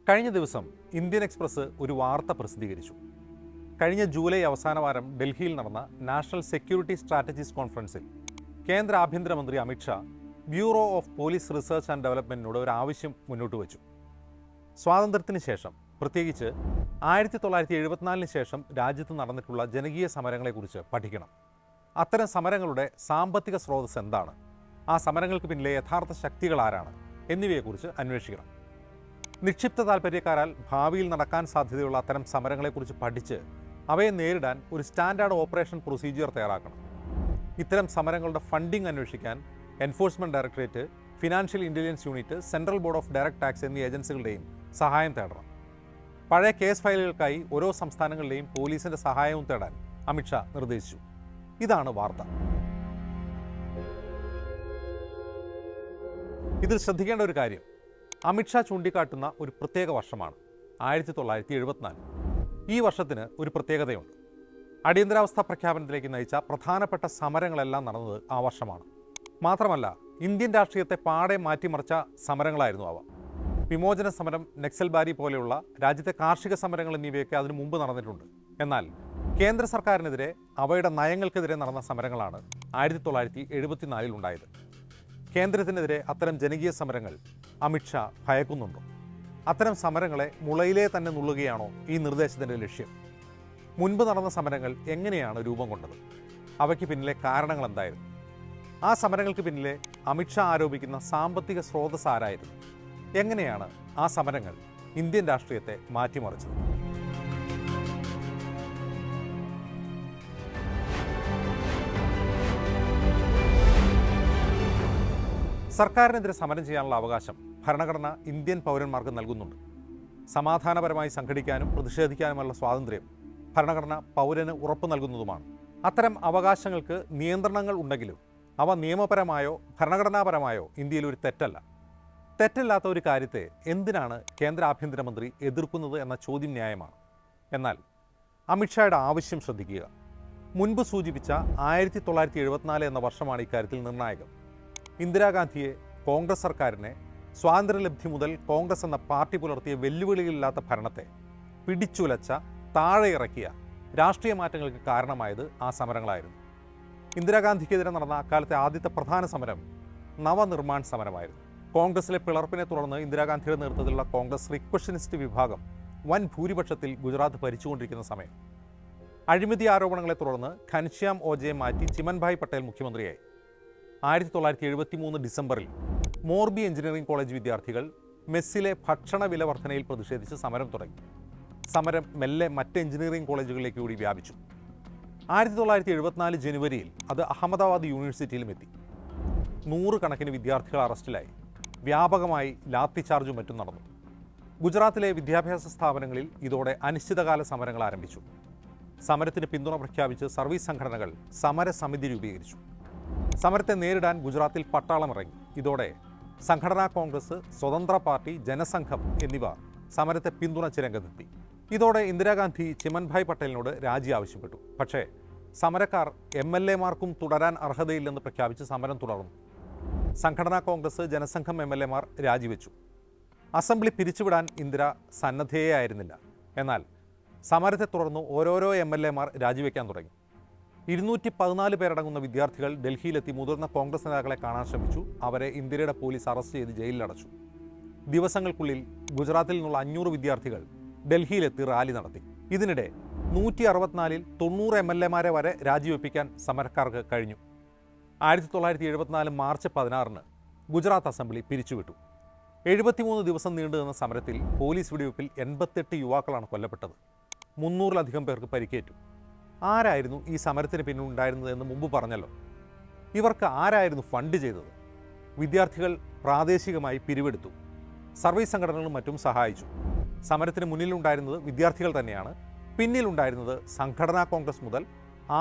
കഴിഞ്ഞ ദിവസം Indian express ഒരു വാർത്ത പ്രസിദ്ധീകരിച്ചു. കഴിഞ്ഞ ജൂലൈ അവസാന വാരം ഡൽഹിയിൽ നടന്ന നാഷണൽ സെക്യൂരിറ്റി സ്ട്രാറ്റജീസ് കോൺഫറൻസിൽ കേന്ദ്ര ആഭ്യന്തരമന്ത്രി Amit Shah bureau of police research and ഡെവലപ്മെൻറ്റിനോട് ഒരു ആവശ്യം മുന്നോട്ട് വച്ചു. സ്വാതന്ത്ര്യത്തിന് ശേഷം, പ്രത്യേകിച്ച് 1974 ശേഷം രാജ്യത്ത് നടന്നിട്ടുള്ള ജനകീയ സമരങ്ങളെക്കുറിച്ച് പഠിക്കണം. അത്തരം സമരങ്ങളുടെ സാമ്പത്തിക സ്രോതസ് എന്താണ്, ആ സമരങ്ങൾക്ക് പിന്നിലെ യഥാർത്ഥ ശക്തികൾ ആരാണ് എന്നിവയെക്കുറിച്ച് അന്വേഷിക്കണം. നിക്ഷിപ്ത താൽപ്പര്യക്കാരാൽ ഭാവിയിൽ നടക്കാൻ സാധ്യതയുള്ള അത്തരം സമരങ്ങളെക്കുറിച്ച് പഠിച്ച് അവയെ നേരിടാൻ ഒരു സ്റ്റാൻഡേർഡ് ഓപ്പറേഷൻ പ്രൊസീജിയർ തയ്യാറാക്കണം. ഇത്തരം സമരങ്ങളുടെ ഫണ്ടിംഗ് അന്വേഷിക്കാൻ enforcement directorate, financial intelligence unit, central board of direct tax എന്നീ ഏജൻസികളുടെയും സഹായം തേടണം. പഴയ കേസ് ഫയലുകൾക്കായി ഓരോ സംസ്ഥാനങ്ങളിലെയും പോലീസിൻ്റെ സഹായവും തേടാൻ അമിത്ഷാ നിർദ്ദേശിച്ചു. ഇതാണ് വാർത്ത. ഇതിൽ ശ്രദ്ധിക്കേണ്ട ഒരു കാര്യം, അമിത്ഷാ ചൂണ്ടിക്കാട്ടുന്ന ഒരു പ്രത്യേക വർഷമാണ് 1974. ഈ വർഷത്തിന് ഒരു പ്രത്യേകതയുണ്ട്. അടിയന്തരാവസ്ഥ പ്രഖ്യാപനത്തിലേക്ക് നയിച്ച പ്രധാനപ്പെട്ട സമരങ്ങളെല്ലാം നടന്നത് ആ വർഷമാണ്. മാത്രമല്ല, ഇന്ത്യൻ രാഷ്ട്രീയത്തെ പാടെ മാറ്റിമറിച്ച സമരങ്ങളായിരുന്നു അവ. വിമോചന സമരം, നക്സൽബാരി പോലെയുള്ള രാജ്യത്തെ കാർഷിക സമരങ്ങൾ എന്നിവയൊക്കെ അതിനു മുമ്പ് നടന്നിട്ടുണ്ട്. എന്നാൽ കേന്ദ്ര സർക്കാരിനെതിരെ, അവയുടെ നയങ്ങൾക്കെതിരെ നടന്ന സമരങ്ങളാണ് 1974 ഉണ്ടായത്. കേന്ദ്രത്തിനെതിരെ അത്തരം ജനകീയ സമരങ്ങൾ അമിത്ഷാ ഭയക്കുന്നുണ്ടോ? അത്തരം സമരങ്ങളെ മുളയിലേ തന്നെ നുള്ളുകയാണോ ഈ നിർദ്ദേശത്തിൻ്റെ ലക്ഷ്യം? മുൻപ് നടന്ന സമരങ്ങൾ എങ്ങനെയാണ് രൂപം കൊണ്ടത്? അവയ്ക്ക് പിന്നിലെ കാരണങ്ങൾ എന്തായിരുന്നു? ആ സമരങ്ങൾക്ക് പിന്നിലെ അമിത്ഷാ ആരോപിക്കുന്ന സാമ്പത്തിക സ്രോതസ് ആരായിരുന്നു? എങ്ങനെയാണ് ആ സമരങ്ങൾ ഇന്ത്യൻ രാഷ്ട്രീയത്തെ മാറ്റിമറിച്ചത്? സർക്കാരിനെതിരെ സമരം ചെയ്യാനുള്ള അവകാശം ഭരണഘടന ഇന്ത്യൻ പൗരന്മാർക്ക് നൽകുന്നുണ്ട്. സമാധാനപരമായി സംഘടിക്കാനും പ്രതിഷേധിക്കാനുമുള്ള സ്വാതന്ത്ര്യം ഭരണഘടന പൗരന് ഉറപ്പു നൽകുന്നതുമാണ്. അത്തരം അവകാശങ്ങൾക്ക് നിയന്ത്രണങ്ങൾ ഉണ്ടെങ്കിലും അവ നിയമപരമായോ ഭരണഘടനാപരമായോ ഇന്ത്യയിൽ ഒരു തെറ്റല്ല. തെറ്റില്ലാത്ത ഒരു കാര്യത്തെ എന്തിനാണ് കേന്ദ്ര ആഭ്യന്തരമന്ത്രി എതിർക്കുന്നത് എന്ന ചോദ്യം ന്യായമാണ്. എന്നാൽ അമിത്ഷായുടെ ആവശ്യം ശ്രദ്ധിക്കുക. മുൻപ് സൂചിപ്പിച്ച 1974 എന്ന വർഷമാണ് ഇക്കാര്യത്തിൽ നിർണായകം. ഇന്ദിരാഗാന്ധിയെ, കോൺഗ്രസ് സർക്കാരിനെ, സ്വാതന്ത്ര്യലബ്ധി മുതൽ കോൺഗ്രസ് എന്ന പാർട്ടി പുലർത്തിയ വെല്ലുവിളികളില്ലാത്ത ഭരണത്തെ പിടിച്ചുലച്ച, താഴെ ഇറക്കിയ രാഷ്ട്രീയ മാറ്റങ്ങൾക്ക് കാരണമായത് ആ സമരങ്ങളായിരുന്നു. ഇന്ദിരാഗാന്ധിക്കെതിരെ നടന്ന അക്കാലത്തെ ആദ്യത്തെ പ്രധാന സമരം നവനിർമ്മാൺ സമരമായിരുന്നു. കോൺഗ്രസിലെ പിളർപ്പിനെ തുടർന്ന് ഇന്ദിരാഗാന്ധിയുടെ നേതൃത്വത്തിലുള്ള കോൺഗ്രസ് റിക്വഷനിസ്റ്റ് വിഭാഗം വൻ ഭൂരിപക്ഷത്തിൽ ഗുജറാത്ത് ഭരിച്ചുകൊണ്ടിരിക്കുന്ന സമയം. അഴിമതി ആരോപണങ്ങളെ തുടർന്ന് ഘൻശ്യാം ഓജയെ മാറ്റി ചിമൻഭായ് പട്ടേൽ മുഖ്യമന്ത്രിയായി. 1973 ഡിസംബറിൽ മോർബി എഞ്ചിനീയറിംഗ് കോളേജ് വിദ്യാർത്ഥികൾ മെസ്സിലെ ഭക്ഷണ വില വർധനയിൽ പ്രതിഷേധിച്ച് സമരം തുടങ്ങി. സമരം മെല്ലെ മറ്റ് എഞ്ചിനീയറിംഗ് കോളേജുകളിലേക്ക് കൂടി വ്യാപിച്ചു. 1974 ജനുവരിയിൽ അത് അഹമ്മദാബാദ് യൂണിവേഴ്സിറ്റിയിലും എത്തി. 100 കണക്കിന് വിദ്യാർത്ഥികൾ അറസ്റ്റിലായി. വ്യാപകമായി ലാത്തി ചാർജും മറ്റും നടന്നു. ഗുജറാത്തിലെ വിദ്യാഭ്യാസ സ്ഥാപനങ്ങളിൽ ഇതോടെ അനിശ്ചിതകാല സമരങ്ങൾ ആരംഭിച്ചു. സമരത്തിന് പിന്തുണ പ്രഖ്യാപിച്ച് സർവീസ് സംഘടനകൾ സമരസമിതി രൂപീകരിച്ചു. സമരത്തെ നേരിടാൻ ഗുജറാത്തിൽ പട്ടാളമിറങ്ങി. ഇതോടെ സംഘടനാ കോൺഗ്രസ്, സ്വതന്ത്ര പാർട്ടി, ജനസംഘം എന്നിവ സമരത്തെ പിന്തുണച്ച് രംഗത്തെത്തി. ഇതോടെ ഇന്ദിരാഗാന്ധി ചിമൻഭായ് പട്ടേലിനോട് രാജി ആവശ്യപ്പെട്ടു. പക്ഷേ സമരക്കാർ MLA-മാർക്കും തുടരാൻ അർഹതയില്ലെന്ന് പ്രഖ്യാപിച്ച് സമരം തുടർന്നു. സംഘടനാ കോൺഗ്രസ്, ജനസംഘം MLA-മാർ രാജിവെച്ചു. അസംബ്ലി പിരിച്ചുവിടാൻ ഇന്ദിര സന്നദ്ധയേ ആയിരുന്നില്ല. എന്നാൽ സമരത്തെ തുടർന്ന് ഓരോരോ MLA-മാർ രാജിവെക്കാൻ തുടങ്ങി. 214 പേരടങ്ങുന്ന വിദ്യാർത്ഥികൾ ഡൽഹിയിലെത്തി മുതിർന്ന കോൺഗ്രസ് നേതാക്കളെ കാണാൻ ശ്രമിച്ചു. അവരെ ഇന്ദിരയുടെ പോലീസ് അറസ്റ്റ് ചെയ്ത് ജയിലിലടച്ചു. ദിവസങ്ങൾക്കുള്ളിൽ ഗുജറാത്തിൽ നിന്നുള്ള 500 വിദ്യാർത്ഥികൾ ഡൽഹിയിലെത്തി റാലി നടത്തി. ഇതിനിടെ 164-ൽ 90 MLA-മാരെ വരെ രാജിവെപ്പിക്കാൻ സമരക്കാർക്ക് കഴിഞ്ഞു. 1974 മാർച്ച് 16-ന് ഗുജറാത്ത് അസംബ്ലി പിരിച്ചുവിട്ടു. 73 ദിവസം നീണ്ടുനിന്ന സമരത്തിൽ പോലീസ് വെടിവെപ്പിൽ 88 യുവാക്കളാണ് കൊല്ലപ്പെട്ടത്. 300-ലധികം പേർക്ക് പരിക്കേറ്റു. ആരായിരുന്നു ഈ സമരത്തിന് പിന്നിലുണ്ടായിരുന്നത് എന്ന് മുമ്പ് പറഞ്ഞല്ലോ. ഇവർക്ക് ആരായിരുന്നു ഫണ്ട് ചെയ്തത്? വിദ്യാർത്ഥികൾ പ്രാദേശികമായി പിരിവെടുത്തു. സർവീസ് സംഘടനകളും മറ്റും സഹായിച്ചു. സമരത്തിന് മുന്നിലുണ്ടായിരുന്നത് വിദ്യാർത്ഥികൾ തന്നെയാണ്. പിന്നിലുണ്ടായിരുന്നത് സംഘടനാ കോൺഗ്രസ് മുതൽ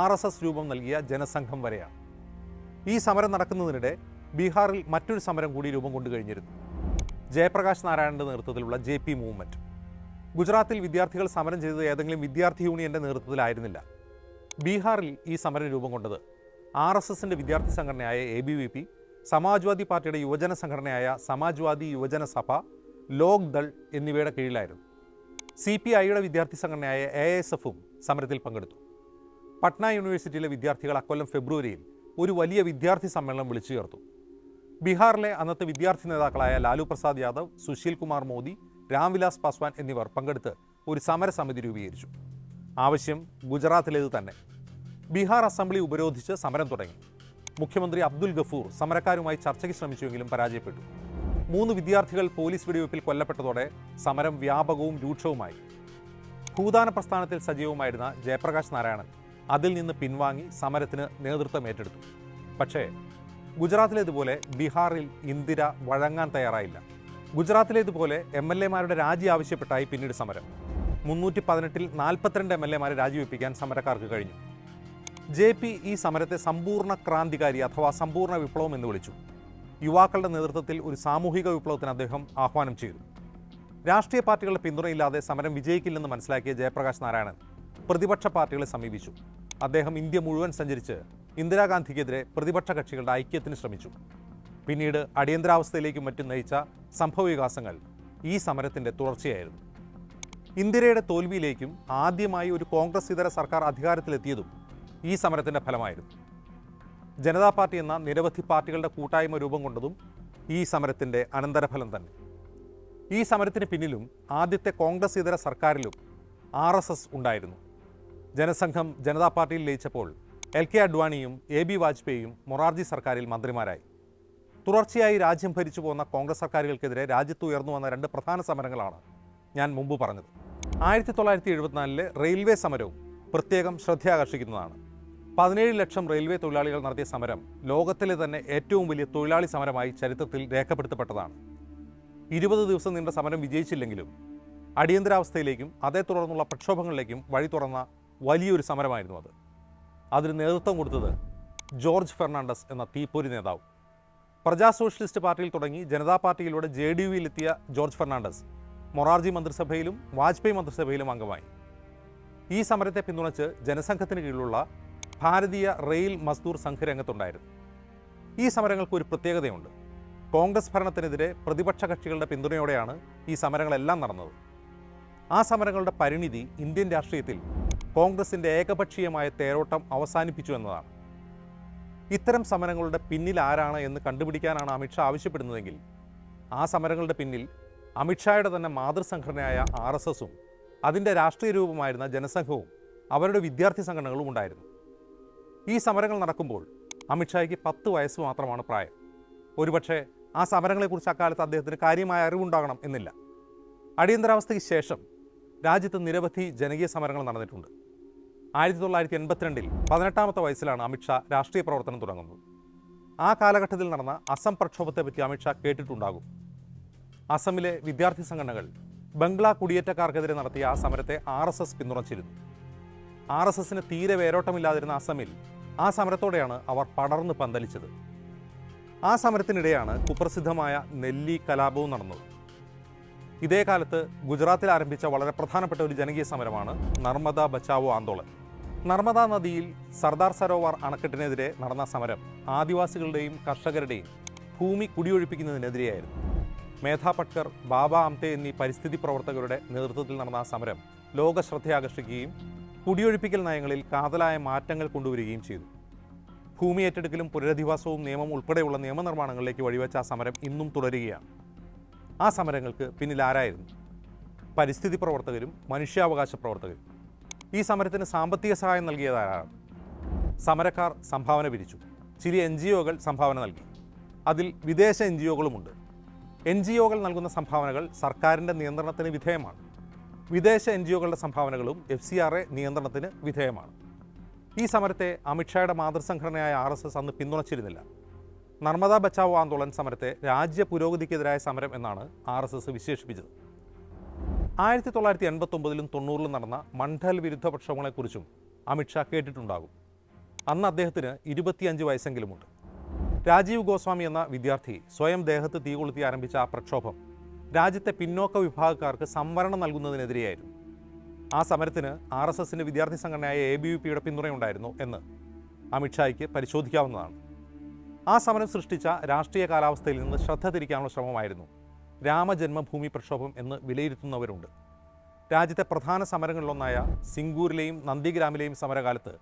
RSS രൂപം നൽകിയ ജനസംഘം വരെയാണ്. ഈ സമരം നടക്കുന്നതിനിടെ ബീഹാറിൽ മറ്റൊരു സമരം കൂടി രൂപം കൊണ്ടു കഴിഞ്ഞിരുന്നു. ജയപ്രകാശ് നാരായണൻ്റെ നേതൃത്വത്തിലുള്ള JP മൂവ്മെൻറ്റ്. ഗുജറാത്തിൽ വിദ്യാർത്ഥികൾ സമരം ചെയ്തത് ഏതെങ്കിലും വിദ്യാർത്ഥി യൂണിയൻ്റെ നേതൃത്വത്തിലായിരുന്നില്ല. ബീഹാറിൽ ഈ സമരം രൂപം കൊണ്ടത് RSSൻ്റെ വിദ്യാർത്ഥി സംഘടനയായ ABVP, സമാജ്വാദി പാർട്ടിയുടെ യുവജന സംഘടനയായ സമാജ്വാദി യുവജന സഭ, ലോക് ദൾ എന്നിവയുടെ കീഴിലായിരുന്നു. CPIയുടെ വിദ്യാർത്ഥി സംഘടനയായ AISFും സമരത്തിൽ പങ്കെടുത്തു. പട്ന യൂണിവേഴ്സിറ്റിയിലെ വിദ്യാർത്ഥികൾ അക്കൊല്ലം ഫെബ്രുവരിയിൽ ഒരു വലിയ വിദ്യാർത്ഥി സമ്മേളനം വിളിച്ചു ചേർത്തു. ബീഹാറിലെ അന്നത്തെ വിദ്യാർത്ഥി നേതാക്കളായ ലാലു പ്രസാദ് യാദവ്, സുശീൽ കുമാർ മോദി, രാംവിലാസ് പാസ്വാൻ എന്നിവർ പങ്കെടുത്ത് ഒരു സമരസമിതി രൂപീകരിച്ചു. ആവശ്യം ഗുജറാത്തിലേത് തന്നെ. ബീഹാർ അസംബ്ലി ഉപരോധിച്ച് സമരം തുടങ്ങി. മുഖ്യമന്ത്രി അബ്ദുൽ ഗഫൂർ സമരക്കാരുമായി ചർച്ചയ്ക്ക് ശ്രമിച്ചുവെങ്കിലും പരാജയപ്പെട്ടു. 3 വിദ്യാർത്ഥികൾ പോലീസ് വെടിവയ്പിൽ കൊല്ലപ്പെട്ടതോടെ സമരം വ്യാപകവും രൂക്ഷവുമായി. ഭൂദാന പ്രസ്ഥാനത്തിൽ സജീവമായിരുന്ന ജയപ്രകാശ് നാരായണൻ അതിൽ നിന്ന് പിൻവാങ്ങി സമരത്തിന് നേതൃത്വം ഏറ്റെടുത്തു. പക്ഷേ ഗുജറാത്തിലേതുപോലെ ബീഹാറിൽ ഇന്ദിര വഴങ്ങാൻ തയ്യാറായില്ല. ഗുജറാത്തിലേതുപോലെ MLA-മാരുടെ രാജി ആവശ്യപ്പെട്ടായി പിന്നീട് സമരം. 318-ൽ 42 MLA-മാരെ രാജിവെപ്പിക്കാൻ സമരക്കാർക്ക് കഴിഞ്ഞു. JP ഈ സമരത്തെ സമ്പൂർണ്ണ ക്രാന്തികാരി അഥവാ സമ്പൂർണ്ണ വിപ്ലവം എന്ന് വിളിച്ചു. യുവാക്കളുടെ നേതൃത്വത്തിൽ ഒരു സാമൂഹിക വിപ്ലവത്തിന് അദ്ദേഹം ആഹ്വാനം ചെയ്തു. രാഷ്ട്രീയ പാർട്ടികളുടെ പിന്തുണയില്ലാതെ സമരം വിജയിക്കില്ലെന്ന് മനസ്സിലാക്കിയ ജയപ്രകാശ് നാരായണൻ പ്രതിപക്ഷ പാർട്ടികളെ സമീപിച്ചു. അദ്ദേഹം ഇന്ത്യ മുഴുവൻ സഞ്ചരിച്ച് ഇന്ദിരാഗാന്ധിക്കെതിരെ പ്രതിപക്ഷ കക്ഷികളുടെ ഐക്യത്തിന് ശ്രമിച്ചു. പിന്നീട് അടിയന്തരാവസ്ഥയിലേക്കും മറ്റും നയിച്ച സംഭവവികാസങ്ങൾ ഈ സമരത്തിൻ്റെ തുടർച്ചയായിരുന്നു. ഇന്ദിരയുടെ തോൽവിയിലേക്കും ആദ്യമായി ഒരു കോൺഗ്രസ് ഇതര സർക്കാർ അധികാരത്തിലെത്തിയതും ഈ സമരത്തിൻ്റെ ഫലമായിരുന്നു. ജനതാ പാർട്ടി എന്ന നിരവധി പാർട്ടികളുടെ കൂട്ടായ്മ രൂപം കൊണ്ടതും ഈ സമരത്തിൻ്റെ അനന്തരഫലം തന്നെ. ഈ സമരത്തിന് പിന്നിലും ആദ്യത്തെ കോൺഗ്രസ് ഇതര സർക്കാരിലും RSS ഉണ്ടായിരുന്നു. ജനസംഘം ജനതാ പാർട്ടിയിൽ ലയിച്ചപ്പോൾ LK അഡ്വാണിയും AB വാജ്പേയിയും മൊറാർജി സർക്കാരിൽ മന്ത്രിമാരായി. തുടർച്ചയായി രാജ്യം ഭരിച്ചു പോകുന്ന കോൺഗ്രസ് സർക്കാരുകൾക്കെതിരെ രാജ്യത്ത് ഉയർന്നു വന്ന 2 പ്രധാന സമരങ്ങളാണ് ഞാൻ മുമ്പ് പറഞ്ഞത്. 1974-ലെ റെയിൽവേ സമരവും പ്രത്യേകം ശ്രദ്ധയാകർഷിക്കുന്നതാണ്. 17 ലക്ഷം റെയിൽവേ തൊഴിലാളികൾ നടത്തിയ സമരം ലോകത്തിലെ തന്നെ ഏറ്റവും വലിയ തൊഴിലാളി സമരമായി ചരിത്രത്തിൽ രേഖപ്പെടുത്തപ്പെട്ടതാണ്. 20 ദിവസം നീണ്ട സമരം വിജയിച്ചില്ലെങ്കിലും അടിയന്തരാവസ്ഥയിലേക്കും അതേ തുടർന്നുള്ള പ്രക്ഷോഭങ്ങളിലേക്കും വഴി തുറന്ന വലിയൊരു സമരമായിരുന്നു അത്. അതിന് നേതൃത്വം കൊടുത്തത് ജോർജ് ഫെർണാണ്ടസ് എന്ന തീപ്പൊരി നേതാവ്. പ്രജാ സോഷ്യലിസ്റ്റ് പാർട്ടിയിൽ തുടങ്ങി ജനതാ പാർട്ടിയിലൂടെ JDU-വിലെത്തിയ ജോർജ് ഫെർണാണ്ടസ് മൊറാർജി മന്ത്രിസഭയിലും വാജ്പേയി മന്ത്രിസഭയിലും അംഗമായി. ഈ സമരത്തെ പിന്തുണച്ച് ജനസംഘത്തിന് കീഴിലുള്ള ഭാരതീയ റെയിൽ മസ്ദൂർ സംഘ് രംഗത്തുണ്ടായിരുന്നു. ഈ സമരങ്ങൾക്ക് ഒരു പ്രത്യേകതയുണ്ട്. കോൺഗ്രസ് ഭരണത്തിനെതിരെ പ്രതിപക്ഷ കക്ഷികളുടെ പിന്തുണയോടെയാണ് ഈ സമരങ്ങളെല്ലാം നടന്നത്. ആ സമരങ്ങളുടെ പരിണിതി ഇന്ത്യൻ രാഷ്ട്രീയത്തിൽ കോൺഗ്രസിൻ്റെ ഏകപക്ഷീയമായ തേരോട്ടം അവസാനിപ്പിച്ചു എന്നതാണ്. ഇത്തരം സമരങ്ങളുടെ പിന്നിൽ ആരാണ് എന്ന് കണ്ടുപിടിക്കാനാണ് അമിത്ഷാ ആവശ്യപ്പെടുന്നതെങ്കിൽ ആ സമരങ്ങളുടെ പിന്നിൽ അമിത്ഷായുടെ തന്നെ മാതൃസംഘടനയായ RSSും അതിൻ്റെ രാഷ്ട്രീയ രൂപമായിരുന്ന ജനസംഘവും അവരുടെ വിദ്യാർത്ഥി സംഘടനകളും ഉണ്ടായിരുന്നു. ഈ സമരങ്ങൾ നടക്കുമ്പോൾ അമിത്ഷായ്ക്ക് 10 വയസ്സ് മാത്രമാണ് പ്രായം. ഒരുപക്ഷെ ആ സമരങ്ങളെക്കുറിച്ച് അക്കാലത്ത് അദ്ദേഹത്തിന് കാര്യമായ അറിവുണ്ടാകണം എന്നില്ല. അടിയന്തരാവസ്ഥയ്ക്ക് ശേഷം രാജ്യത്ത് നിരവധി ജനകീയ സമരങ്ങൾ നടന്നിട്ടുണ്ട്. 1982-ൽ 18ാമത്തെ വയസ്സിലാണ് അമിത്ഷാ രാഷ്ട്രീയ പ്രവർത്തനം തുടങ്ങുന്നത്. ആ കാലഘട്ടത്തിൽ നടന്ന അസം പ്രക്ഷോഭത്തെപ്പറ്റി അമിത്ഷാ കേട്ടിട്ടുണ്ടാകും. അസമിലെ വിദ്യാർത്ഥി സംഘടനകൾ ബംഗ്ലാ കുടിയേറ്റക്കാർക്കെതിരെ നടത്തിയ ആ സമരത്തെ RSS പിന്തുണച്ചിരുന്നു. RSSന് തീരെ വേരോട്ടമില്ലാതിരുന്ന അസമിൽ ആ സമരത്തോടെയാണ് അവർ പടർന്ന് പന്തലിച്ചത്. ആ സമരത്തിനിടെയാണ് കുപ്രസിദ്ധമായ നെല്ലി കലാപവും നടന്നത്. ഇതേ കാലത്ത് ഗുജറാത്തിൽ ആരംഭിച്ച വളരെ പ്രധാനപ്പെട്ട ഒരു ജനകീയ സമരമാണ് നർമ്മദ ബച്ചാവോ ആന്തോളൻ. നർമ്മദ നദിയിൽ സർദാർ സരോവർ അണക്കെട്ടിനെതിരെ നടന്ന സമരം ആദിവാസികളുടെയും കർഷകരുടെയും ഭൂമി കുടിയൊഴിപ്പിക്കുന്നതിനെതിരെയായിരുന്നു. മേധാ പട്കർ, ബാബ ആംതെ എന്നീ പരിസ്ഥിതി പ്രവർത്തകരുടെ നേതൃത്വത്തിൽ നടന്ന ആ സമരം ലോക ശ്രദ്ധയാകർഷിക്കുകയും കുടിയൊഴിപ്പിക്കൽ നയങ്ങളിൽ കാതലായ മാറ്റങ്ങൾ കൊണ്ടുവരികയും ചെയ്തു. ഭൂമി ഏറ്റെടുക്കലും പുനരധിവാസവും നിയമം ഉൾപ്പെടെയുള്ള നിയമനിർമ്മാണങ്ങളിലേക്ക് വഴിവെച്ച ആ സമരം ഇന്നും തുടരുകയാണ്. ആ സമരങ്ങൾക്ക് പിന്നിൽ ആരായിരുന്നു? പരിസ്ഥിതി പ്രവർത്തകരും മനുഷ്യാവകാശ പ്രവർത്തകരും. ഈ സമരത്തിന് സാമ്പത്തിക സഹായം നൽകിയതാരാണ്? സമരക്കാർ സംഭാവന പിരിച്ചു. ചില NGOകൾ സംഭാവന നൽകി. അതിൽ വിദേശ NGOകളുമുണ്ട്. NGOകൾ നൽകുന്ന സംഭാവനകൾ സർക്കാരിൻ്റെ നിയന്ത്രണത്തിന് വിധേയമാണ്. വിദേശ NGOകളുടെ സംഭാവനകളും FCRA നിയന്ത്രണത്തിന് വിധേയമാണ്. ഈ സമരത്തെ അമിത്ഷായുടെ മാതൃസംഘടനയായ RSS അന്ന് പിന്തുണച്ചിരുന്നില്ല. നർമ്മദ ബച്ചാവോ ആന്തോളൻ സമരത്തെ രാജ്യ പുരോഗതിക്കെതിരായ സമരം എന്നാണ് RSS വിശേഷിപ്പിച്ചത്. 1989-ലും 90-ലും നടന്ന മണ്ഡൽ വിരുദ്ധ പ്രക്ഷോഭങ്ങളെക്കുറിച്ചും അമിത്ഷാ കേട്ടിട്ടുണ്ടാകും. അന്ന് അദ്ദേഹത്തിന് 25 വയസ്സെങ്കിലുമുണ്ട്. രാജീവ് ഗോസ്വാമി എന്ന വിദ്യാർത്ഥി സ്വയം ദേഹത്ത് തീ കൊളുത്തി ആരംഭിച്ച ആ പ്രക്ഷോഭം രാജ്യത്തെ പിന്നോക്ക വിഭാഗക്കാർക്ക് സംവരണം നൽകുന്നതിനെതിരെയായിരുന്നു. ആ സമരത്തിന് RSSൻ്റെ വിദ്യാർത്ഥി സംഘടനയായ ABVPയുടെ പിന്തുണയുണ്ടായിരുന്നു എന്ന് അമിത്ഷായ്ക്ക് പരിശോധിക്കാവുന്നതാണ്. ആ സമരം സൃഷ്ടിച്ച രാഷ്ട്രീയ കാലാവസ്ഥയിൽ നിന്ന് ശ്രദ്ധ തിരിക്കാനുള്ള ശ്രമമായിരുന്നു രാമജന്മഭൂമി പ്രക്ഷോഭം എന്ന് വിലയിരുത്തുന്നവരുണ്ട്. രാജ്യത്തെ പ്രധാന സമരങ്ങളിലൊന്നായ സിംഗൂരിലെയും നന്ദിഗ്രാമിലെയും സമരകാലത്ത്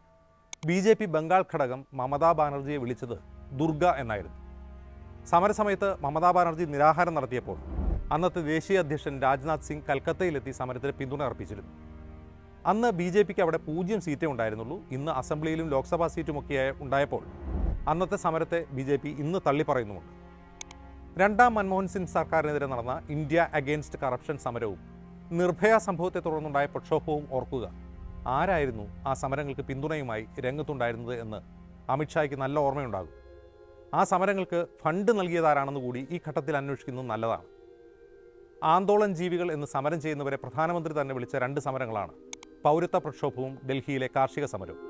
BJP ബംഗാൾ ഘടകം മമതാ ബാനർജിയെ വിളിച്ചത് ദുർഗ എന്നായിരുന്നു. സമരസമയത്ത് മമതാ ബാനർജി നിരാഹാരം നടത്തിയപ്പോൾ അന്നത്തെ ദേശീയ അധ്യക്ഷൻ രാജ്നാഥ് സിംഗ് കൽക്കത്തയിലെത്തി സമരത്തിന് പിന്തുണ അർപ്പിച്ചിരുന്നു. അന്ന് BJPക്ക് അവിടെ 0 സീറ്റേ ഉണ്ടായിരുന്നുള്ളൂ. ഇന്ന് അസംബ്ലിയിലും ലോക്സഭാ സീറ്റുമൊക്കെ ഉണ്ടായപ്പോൾ അന്നത്തെ സമരത്തെ BJP ഇന്ന് തള്ളിപ്പറയുന്നുമുണ്ട്. രണ്ടാം മൻമോഹൻ സിംഗ് സർക്കാരിനെതിരെ നടന്ന ഇന്ത്യ അഗെയിൻസ്റ്റ് കറപ്ഷൻ സമരവും നിർഭയ സംഭവത്തെ തുടർന്നുണ്ടായ പ്രക്ഷോഭവും ഓർക്കുക. ആരായിരുന്നു ആ സമരങ്ങൾക്ക് പിന്തുണയുമായി രംഗത്തുണ്ടായിരുന്നത് എന്ന് അമിത്ഷായ്ക്ക് നല്ല ഓർമ്മയുണ്ടാകും. ആ സമരങ്ങൾക്ക് ഫണ്ട് നൽകിയതാരാണെന്ന് കൂടി ഈ ഘട്ടത്തിൽ അന്വേഷിക്കുന്നത് നല്ലതാണ്. ആന്തോളൻ ജീവികൾ എന്ന് സമരം ചെയ്യുന്നവരെ പ്രധാനമന്ത്രി തന്നെ വിളിച്ച 2 സമരങ്ങളാണ് പൗരത്വ പ്രക്ഷോഭവും ഡൽഹിയിലെ കാർഷിക സമരവും.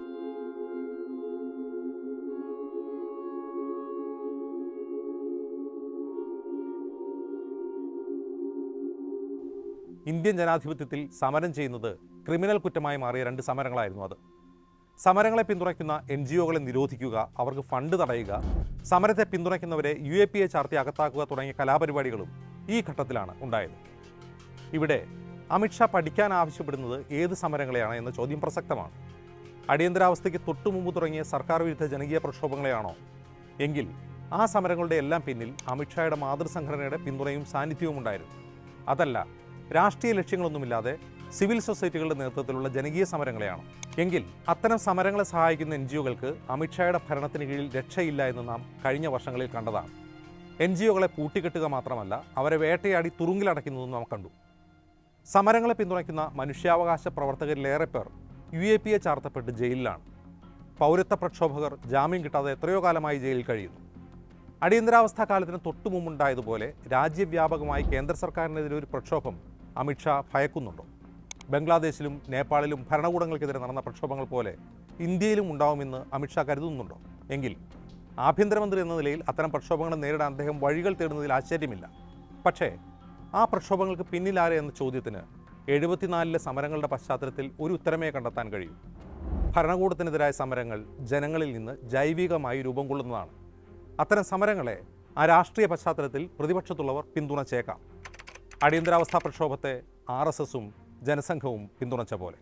ഇന്ത്യൻ ജനാധിപത്യത്തിൽ സമരം ചെയ്യുന്നത് ക്രിമിനൽ കുറ്റമായി മാറിയ 2 സമരങ്ങളായിരുന്നു അത്. സമരങ്ങളെ പിന്തുണയ്ക്കുന്ന NGOകളെ നിരോധിക്കുക, അവർക്ക് ഫണ്ട് തടയുക, സമരത്തെ പിന്തുണയ്ക്കുന്നവരെ UAPA ചാർത്തി അകത്താക്കുക തുടങ്ങിയ കലാപരിപാടികളും ഈ ഘട്ടത്തിലാണ് ഉണ്ടായത്. ഇവിടെ അമിത്ഷാ പഠിക്കാൻ ആവശ്യപ്പെടുന്നത് ഏത് സമരങ്ങളെയാണ് എന്ന ചോദ്യം പ്രസക്തമാണ്. അടിയന്തരാവസ്ഥയ്ക്ക് തൊട്ടുമുമ്പ് തുടങ്ങിയ സർക്കാർ വിരുദ്ധ ജനകീയ പ്രക്ഷോഭങ്ങളെയാണോ? എങ്കിൽ ആ സമരങ്ങളുടെ എല്ലാം പിന്നിൽ അമിത്ഷായുടെ മാതൃസംഘടനയുടെ പിന്തുണയും സാന്നിധ്യവും ഉണ്ടായിരുന്നു. അതല്ല, രാഷ്ട്രീയ ലക്ഷ്യങ്ങളൊന്നുമില്ലാതെ സിവിൽ സൊസൈറ്റികളുടെ നേതൃത്വത്തിലുള്ള ജനകീയ സമരങ്ങളെയാണ്. എങ്കിൽ അത്തരം സമരങ്ങളെ സഹായിക്കുന്ന NGOകൾക്ക് അമിത്ഷായുടെ ഭരണത്തിന് കീഴിൽ രക്ഷയില്ല എന്ന് നാം കഴിഞ്ഞ വർഷങ്ങളിൽ കണ്ടതാണ്. NGOകളെ പൂട്ടിക്കെട്ടുക മാത്രമല്ല, അവരെ വേട്ടയാടി തുറുങ്കിലടയ്ക്കുന്നതും നാം കണ്ടു. സമരങ്ങളെ പിന്തുണയ്ക്കുന്ന മനുഷ്യാവകാശ പ്രവർത്തകരിലേറെ പേർ UAPA ചാർത്തപ്പെട്ട് ജയിലിലാണ്. പൗരത്വ പ്രക്ഷോഭകർ ജാമ്യം കിട്ടാതെ എത്രയോ കാലമായി ജയിലിൽ കഴിയുന്നു. അടിയന്തരാവസ്ഥാ കാലത്തിന് തൊട്ടു മുമ്പുണ്ടായതുപോലെ രാജ്യവ്യാപകമായി കേന്ദ്ര സർക്കാരിനെതിരെ ഒരു പ്രക്ഷോഭം അമിത്ഷാ ഭയക്കുന്നുണ്ടോ? ബംഗ്ലാദേശിലും നേപ്പാളിലും ഭരണകൂടങ്ങൾക്കെതിരെ നടന്ന പ്രക്ഷോഭങ്ങൾ പോലെ ഇന്ത്യയിലും ഉണ്ടാവുമെന്ന് അമിത്ഷാ കരുതുന്നുണ്ടോ? എങ്കിൽ ആഭ്യന്തരമന്ത്രി എന്ന നിലയിൽ അത്തരം പ്രക്ഷോഭങ്ങളെ നേരിടാൻ അദ്ദേഹം വഴികൾ തേടുന്നതിൽ ആശ്ചര്യമില്ല. പക്ഷേ ആ പ്രക്ഷോഭങ്ങൾക്ക് പിന്നിലാരെ എന്ന ചോദ്യത്തിന് 74 സമരങ്ങളുടെ പശ്ചാത്തലത്തിൽ ഒരു ഉത്തരമേ കണ്ടെത്താൻ കഴിയും. ഭരണകൂടത്തിനെതിരായ സമരങ്ങൾ ജനങ്ങളിൽ നിന്ന് ജൈവികമായി രൂപം കൊള്ളുന്നതാണ്. അത്തരം സമരങ്ങളെ ആ രാഷ്ട്രീയ പശ്ചാത്തലത്തിൽ പ്രതിപക്ഷത്തുള്ളവർ പിന്തുണച്ചേക്കാം. അടിയന്തരാവസ്ഥാ പ്രക്ഷോഭത്തെ RSSും ജനസംഘവും പിന്തുണച്ച പോലെ.